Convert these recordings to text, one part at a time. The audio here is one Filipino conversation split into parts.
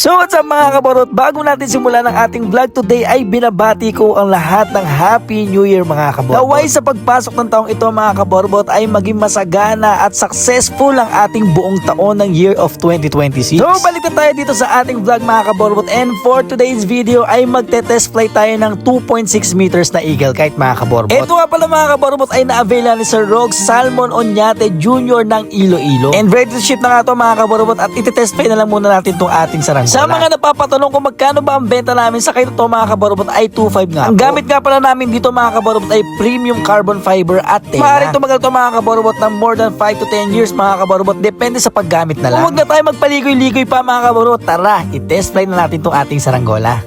So what's up mga kaborot, bago natin simulan ang ating vlog today ay binabati ko ang lahat ng Happy New Year mga kaborbot. Naway sa pagpasok ng taong ito mga kaborbot ay maging masagana at successful ang ating buong taon ng year of 2026. So balik na tayo dito sa ating vlog mga kaborbot, and for today's video ay magte-test flight tayo ng 2.6 meters na eagle kite mga kaborbot. Ito nga pala mga kaborbot ay na-avail na ni Sir Rogue Salmon Oñate Jr. ng Iloilo. And ready to ship na nga ito mga kaborbot at iti-test flight na lang muna natin itong ating saranggola. Sa mga napapatanong kung magkano ba ang benta namin sa kite ito mga kaborbot ay 2.5 nga. Ang gamit nga pala namin dito mga kaborbot ay premium carbon fiber at tela. Maaaring tumagal ito mga kaborbot ng more than 5 to 10 years mga kaborbot, depende sa paggamit na lang. Kung huwag na tayo magpaligoy-ligoy pa mga kaborbot, tara, i-test flight na natin itong ating saranggola.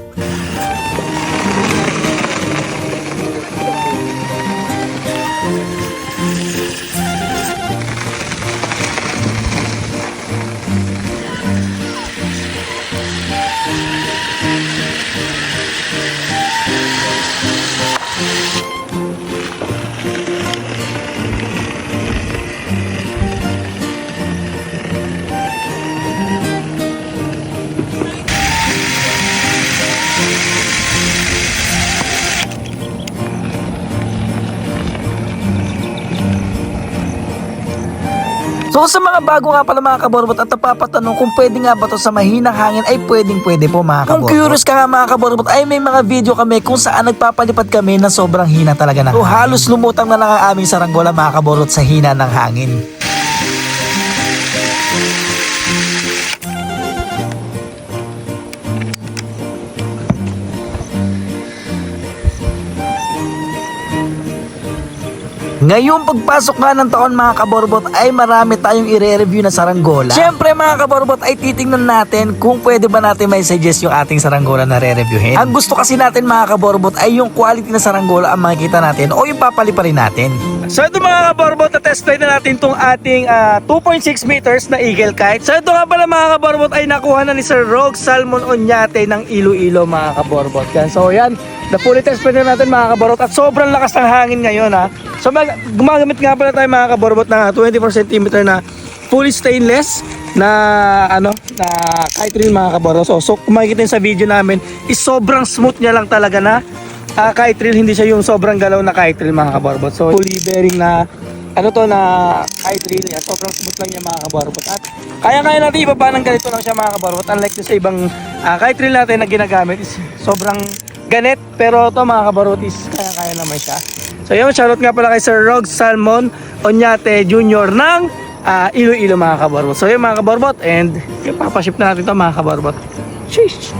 So sa mga bago nga pala mga kaborbot at napapatanong kung pwede nga ba to sa mahinang hangin ay pwede po mga kaborbot. Kung curious ka nga mga kaborbot ay may mga video kami kung saan nagpapalipad kami na sobrang hina talaga ng hangin. So halos lumutang na lang ang aming saranggola mga kaborbot sa hina ng hangin. Ngayong pagpasok nga ng taon mga kaborbot ay marami tayong i-review na saranggola. Siyempre mga kaborbot ay titingnan natin kung pwede ba natin may suggest yung ating saranggola na re-reviewin. Ang gusto kasi natin mga kaborbot ay yung quality na saranggola ang makikita natin o yung papaliparin natin. So ito mga kaborbot, na test flight na natin itong ating 2.6 meters na eagle kite. So ito nga pala mga kaborbot ay nakuha na ni Sir Rogue Salmon Oñate ng Iloilo mga kaborbot. So yan, na-fully test flight na natin mga kaborbot at sobrang lakas ng hangin ngayon ha. So gumagamit nga pala tayo mga kaborbot ng 24 cm na fully stainless na na kite reel mga kaborbot. So kung makikita sa video namin is sobrang smooth niya lang talaga na kite reel, hindi siya yung sobrang galaw na kite reel mga kaborbot. So fully bearing na na kite reel niya, sobrang smooth lang niya mga kaborbot. At kaya natin ibaba ng ganito lang siya mga kaborbot, unlike sa ibang kite reel natin na ginagamit is sobrang ganit, pero ito mga kaborbot is kaya naman siya. So yun, shoutout nga pala kay Sir Rogue Salmon Oñate Jr. ng Iloilo mga kaborbot. So yun mga kaborbot, and papaship na natin ito mga kaborbot. Sheesh!